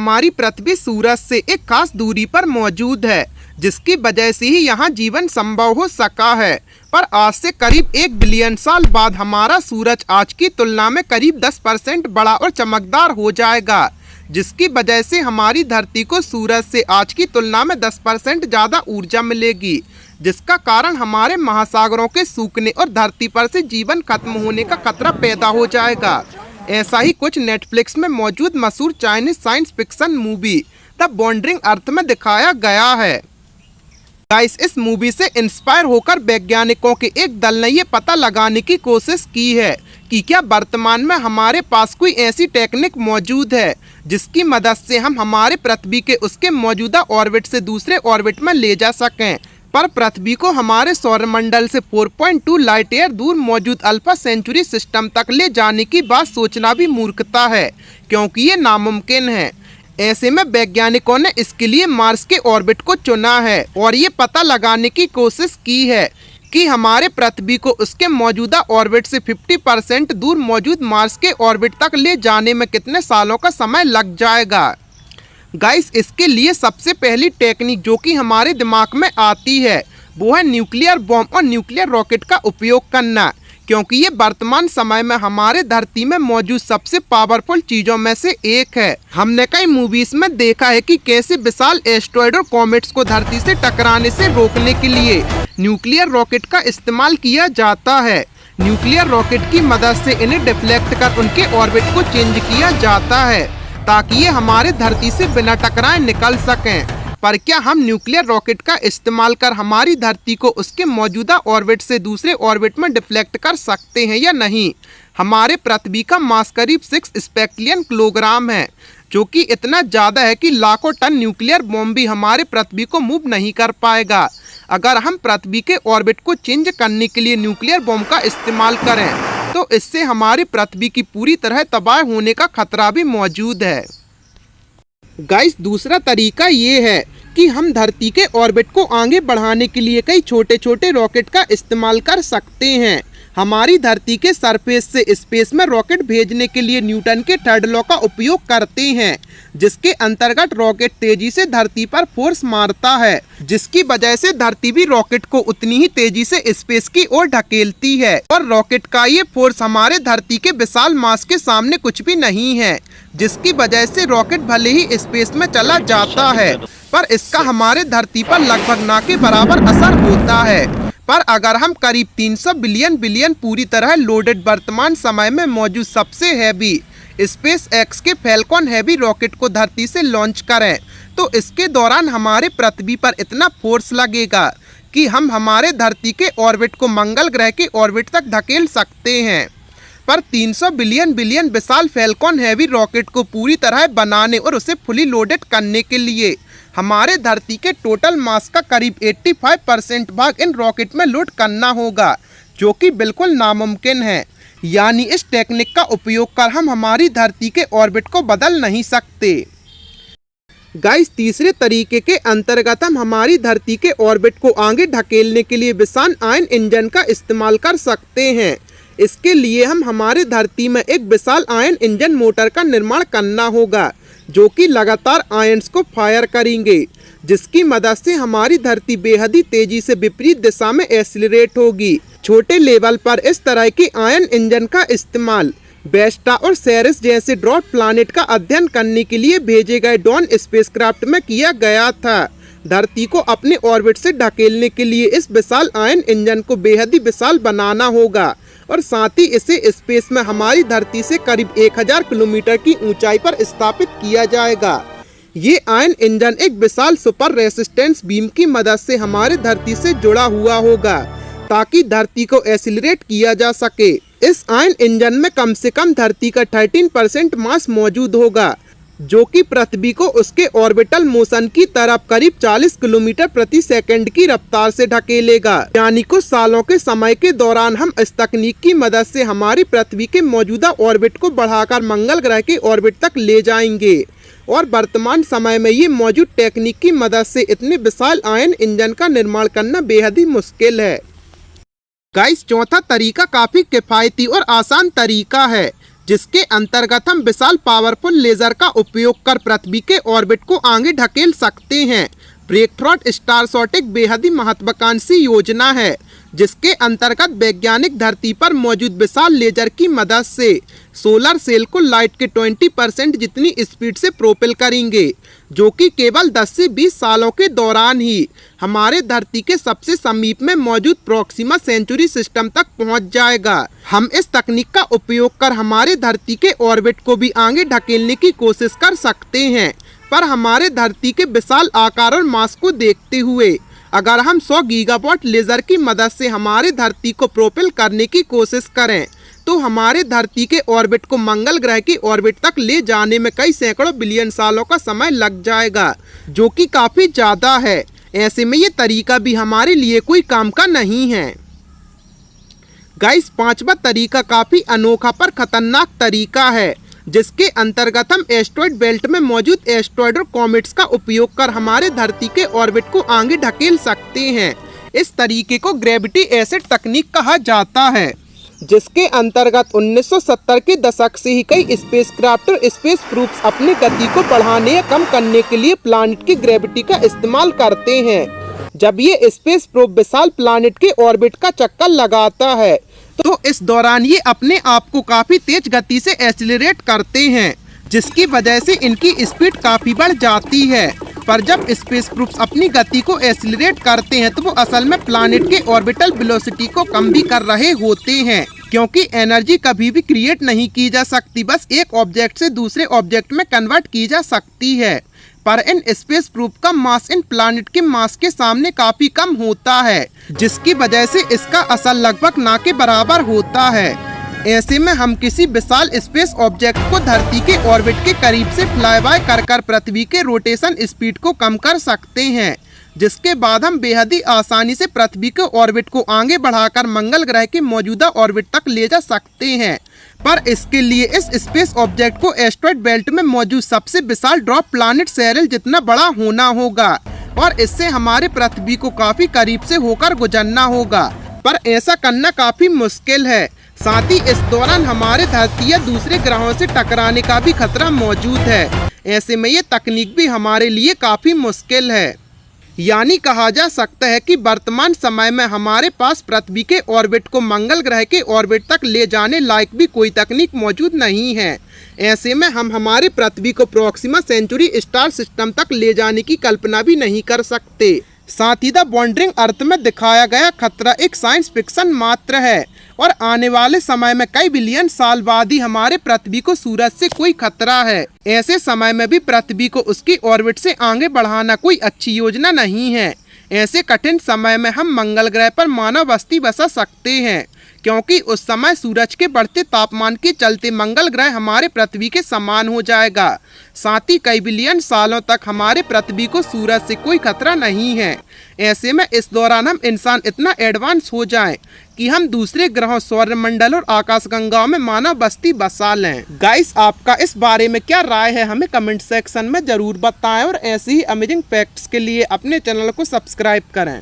हमारी पृथ्वी सूरज से एक खास दूरी पर मौजूद है, जिसकी वजह से ही यहाँ जीवन संभव हो सका है। पर आज से करीब 1 बिलियन साल बाद हमारा सूरज आज की तुलना में करीब 10% बड़ा और चमकदार हो जाएगा, जिसकी वजह से हमारी धरती को सूरज से आज की तुलना में 10% ज़्यादा ऊर्जा मिलेगी, जिसका कारण हमारे महासागरों के सूखने और धरती पर से जीवन खत्म होने का खतरा पैदा हो जाएगा। ऐसा ही कुछ नेटफ्लिक्स में मौजूद मशहूर Chinese science fiction movie The Wandering Earth में दिखाया गया है। गाइस, इस मूवी से इंस्पायर होकर वैज्ञानिकों के एक दल ने ये पता लगाने की कोशिश की है कि क्या वर्तमान में हमारे पास कोई ऐसी टेक्निक मौजूद है जिसकी मदद से हम हमारे पृथ्वी के उसके मौजूदा ऑर्बिट से दूसरे ऑर्बिट में ले जा सकें। पर पृथ्वी को हमारे सौरमंडल से 4.2 लाइट ईयर दूर मौजूद अल्फा सेंचुरी सिस्टम तक ले जाने की बात सोचना भी मूर्खता है, क्योंकि ये नामुमकिन है। ऐसे में वैज्ञानिकों ने इसके लिए मार्स के ऑर्बिट को चुना है और ये पता लगाने की कोशिश की है कि हमारे पृथ्वी को उसके मौजूदा ऑर्बिट से 50% दूर मौजूद मार्स के ऑर्बिट तक ले जाने में कितने सालों का समय लग जाएगा। गाइस, इसके लिए सबसे पहली टेक्निक जो कि हमारे दिमाग में आती है वो है न्यूक्लियर बॉम्ब और न्यूक्लियर रॉकेट का उपयोग करना, क्योंकि ये वर्तमान समय में हमारे धरती में मौजूद सबसे पावरफुल चीजों में से एक है। हमने कई मूवीज में देखा है कि कैसे विशाल एस्टेरॉयड और कॉमेट्स को धरती से टकराने से रोकने के लिए न्यूक्लियर रॉकेट का इस्तेमाल किया जाता है। न्यूक्लियर रॉकेट की मदद से इन्हें डिफ्लेक्ट कर उनके ऑर्बिट को चेंज किया जाता है ताकि ये हमारे धरती से बिना टकराए निकल सकें। पर क्या हम न्यूक्लियर रॉकेट का इस्तेमाल कर हमारी धरती को उसके मौजूदा ऑर्बिट से दूसरे ऑर्बिट में डिफ्लेक्ट कर सकते हैं या नहीं? हमारे पृथ्वी का मास करीब 6 स्पेक्ट्रिलियन किलोग्राम है, जो कि इतना ज़्यादा है कि लाखों टन न्यूक्लियर बॉम्ब भी हमारे पृथ्वी को मूव नहीं कर पाएगा। अगर हम पृथ्वी के ऑर्बिट को चेंज करने के लिए न्यूक्लियर बॉम्ब का इस्तेमाल करें तो इससे हमारी पृथ्वी की पूरी तरह तबाह होने का खतरा भी मौजूद है। गाइस, दूसरा तरीका ये है कि हम धरती के ऑर्बिट को आगे बढ़ाने के लिए कई छोटे छोटे रॉकेट का इस्तेमाल कर सकते हैं। हमारी धरती के सरफेस से स्पेस में रॉकेट भेजने के लिए न्यूटन के थर्ड लॉ का उपयोग करते हैं, जिसके अंतर्गत रॉकेट तेजी से धरती पर फोर्स मारता है, जिसकी वजह से धरती भी रॉकेट को उतनी ही तेजी से स्पेस की ओर ढकेलती है। और रॉकेट का ये फोर्स हमारे धरती के विशाल मास के सामने कुछ भी नहीं है, जिसकी वजह से रॉकेट भले ही स्पेस में चला जाता है पर इसका हमारे धरती पर लगभग ना के बराबर असर होता है। पर अगर हम करीब 300 बिलियन पूरी तरह लोडेड वर्तमान समय में मौजूद सबसे हैवी स्पेस एक्स के फैल्कॉन हैवी रॉकेट को धरती से लॉन्च करें तो इसके दौरान हमारे पृथ्वी पर इतना फोर्स लगेगा कि हम हमारे धरती के ऑर्बिट को मंगल ग्रह के ऑर्बिट तक धकेल सकते हैं। पर 300 बिलियन विशाल फैल्कॉन हैवी रॉकेट को पूरी तरह बनाने और उसे फुली लोडेड करने के लिए हमारे धरती के टोटल मास का करीब 85% भाग इन रॉकेट में लोड करना होगा, जो कि बिल्कुल नामुमकिन है। यानी इस टेक्निक का उपयोग कर हम हमारी धरती के ऑर्बिट को बदल नहीं सकते। गाइस, तीसरे तरीके के अंतर्गत हम हमारी धरती के ऑर्बिट को आगे ढकेलने के लिए विशाल आयन इंजन का इस्तेमाल कर सकते हैं। इसके लिए हम हमारे धरती में एक विशाल आयन इंजन मोटर का निर्माण करना होगा, जो कि लगातार आयन्स को फायर करेंगे, जिसकी मदद से हमारी धरती बेहद ही तेजी से विपरीत दिशा में एक्सीलरेट होगी। छोटे लेवल पर इस तरह के आयन इंजन का इस्तेमाल वेस्टा और सेरेस जैसे ड्वार्फ प्लैनेट का अध्ययन करने के लिए भेजे गए डॉन स्पेसक्राफ्ट में किया गया था। धरती को अपने ऑर्बिट से ढकेलने के लिए इस विशाल आयन इंजन को बेहद ही विशाल बनाना होगा और साथ ही इसे स्पेस में हमारी धरती से करीब 1000 किलोमीटर की ऊंचाई पर स्थापित किया जाएगा। ये आयन इंजन एक विशाल सुपर रेसिस्टेंस बीम की मदद से हमारे धरती से जुड़ा हुआ होगा ताकि धरती को एक्सीलरेट किया जा सके। इस आयन इंजन में कम से कम धरती का 13% मास मौजूद होगा, जो कि पृथ्वी को उसके ऑर्बिटल मोशन की तरफ करीब 40 किलोमीटर प्रति सेकंड की रफ्तार से ढकेलेगा। यानी कुछ सालों के समय के दौरान हम इस तकनीक की मदद से हमारी पृथ्वी के मौजूदा ऑर्बिट को बढ़ाकर मंगल ग्रह के ऑर्बिट तक ले जाएंगे। और वर्तमान समय में ये मौजूद टेक्निक की मदद से इतने विशाल आयन इंजन का निर्माण करना बेहद ही मुश्किल है। गाइस, चौथा तरीका काफी किफायती और आसान तरीका है, जिसके अंतर्गत हम विशाल पावरफुल लेजर का उपयोग कर पृथ्वी के ऑर्बिट को आगे ढकेल सकते हैं। ब्रेकथ्रॉट स्टारशॉट एक बेहद ही महत्वाकांक्षी योजना है, जिसके अंतर्गत वैज्ञानिक धरती पर मौजूद विशाल लेजर की मदद से सोलर सेल को लाइट के 20% जितनी स्पीड से प्रोपेल करेंगे, जो कि केवल 10 से 20 सालों के दौरान ही हमारे धरती के सबसे समीप में मौजूद प्रॉक्सिमा सेंचुरी सिस्टम तक पहुंच जाएगा। हम इस तकनीक का उपयोग कर हमारे धरती के ऑर्बिट को भी आगे ढकेलने की कोशिश कर सकते हैं, पर हमारे धरती के विशाल आकार और मास को देखते हुए अगर हम 100 गीगावाट लेजर की मदद से हमारे धरती को प्रोपेल करने की कोशिश करें तो हमारे धरती के ऑर्बिट को मंगल ग्रह की ऑर्बिट तक ले जाने में कई सैकड़ों बिलियन सालों का समय लग जाएगा, जो कि काफ़ी ज़्यादा है। ऐसे में ये तरीका भी हमारे लिए कोई काम का नहीं है। गाइस, पांचवा तरीका काफ़ी अनोखा पर खतरनाक तरीका है, जिसके अंतर्गत हम एस्ट्रॉयड बेल्ट में मौजूद एस्ट्रॉयड और कॉमेट्स का उपयोग कर हमारे धरती के ऑर्बिट को आगे ढकेल सकते हैं। इस तरीके को ग्रेविटी एसिड तकनीक कहा जाता है, जिसके अंतर्गत 1970 के दशक से ही कई स्पेसक्राफ्ट और स्पेस प्रूफ्स अपनी गति को बढ़ाने या कम करने के लिए प्लैनेट की ग्रेविटी का इस्तेमाल करते हैं। जब ये स्पेस प्रूफ विशाल प्लैनेट के ऑर्बिट का चक्कर लगाता है तो इस दौरान ये अपने आप को काफी तेज गति से एक्सीलरेट करते हैं, जिसकी वजह से इनकी स्पीड काफी बढ़ जाती है। पर जब स्पेस प्रूफ्स अपनी गति को एक्सीलरेट करते हैं तो वो असल में प्लैनेट के ऑर्बिटल वेलोसिटी को कम भी कर रहे होते हैं, क्योंकि एनर्जी कभी भी क्रिएट नहीं की जा सकती, बस एक ऑब्जेक्ट से दूसरे ऑब्जेक्ट में कन्वर्ट की जा सकती है। पर इन स्पेस प्रूफ का मास इन प्लैनेट के मास के सामने काफी कम होता है, जिसकी वजह से इसका असर लगभग ना के बराबर होता है। ऐसे में हम किसी विशाल स्पेस ऑब्जेक्ट को धरती के ऑर्बिट के करीब से फ्लाई बाय कर पृथ्वी के रोटेशन स्पीड को कम कर सकते हैं, जिसके बाद हम बेहद ही आसानी से पृथ्वी के ऑर्बिट को आगे बढ़ाकर मंगल ग्रह के मौजूदा ऑर्बिट तक ले जा सकते हैं। पर इसके लिए इस स्पेस ऑब्जेक्ट को एस्ट्रॉयड बेल्ट में मौजूद सबसे विशाल ड्रॉप प्लैनेट सेरेल जितना बड़ा होना होगा, और इससे हमारे पृथ्वी को काफी करीब से होकर गुजरना होगा। पर ऐसा करना काफी मुश्किल है, साथ ही इस दौरान हमारे धरती या दूसरे ग्रहों से टकराने का भी खतरा मौजूद है। ऐसे में ये तकनीक भी हमारे लिए काफी मुश्किल है। यानी कहा जा सकता है कि वर्तमान समय में हमारे पास पृथ्वी के ऑर्बिट को मंगल ग्रह के ऑर्बिट तक ले जाने लायक भी कोई तकनीक मौजूद नहीं है। ऐसे में हम हमारे पृथ्वी को प्रॉक्सिमा सेंचुरी स्टार सिस्टम तक ले जाने की कल्पना भी नहीं कर सकते। साथ ही द वॉन्डरिंग अर्थ में दिखाया गया खतरा एक साइंस फिक्शन मात्र है, और आने वाले समय में कई बिलियन साल बाद ही हमारे पृथ्वी को सूरज से कोई खतरा है। ऐसे समय में भी पृथ्वी को उसकी ऑर्बिट से आगे बढ़ाना कोई अच्छी योजना नहीं है। ऐसे कठिन समय में हम मंगल ग्रह पर मानव बस्ती बसा सकते हैं, क्योंकि उस समय सूरज के बढ़ते तापमान के चलते मंगल ग्रह हमारे पृथ्वी के समान हो जाएगा। साथ ही कई बिलियन सालों तक हमारे पृथ्वी को सूरज से कोई खतरा नहीं है। ऐसे में इस दौरान हम इंसान इतना एडवांस हो जाएं कि हम दूसरे ग्रहों, सौरमंडल और आकाशगंगाओं में मानव बस्ती बसा लें। गाइस, आपका इस बारे में क्या राय है, हमें कमेंट सेक्शन में जरूर बताएं, और ऐसे ही अमेजिंग फैक्ट्स के लिए अपने चैनल को सब्सक्राइब करें।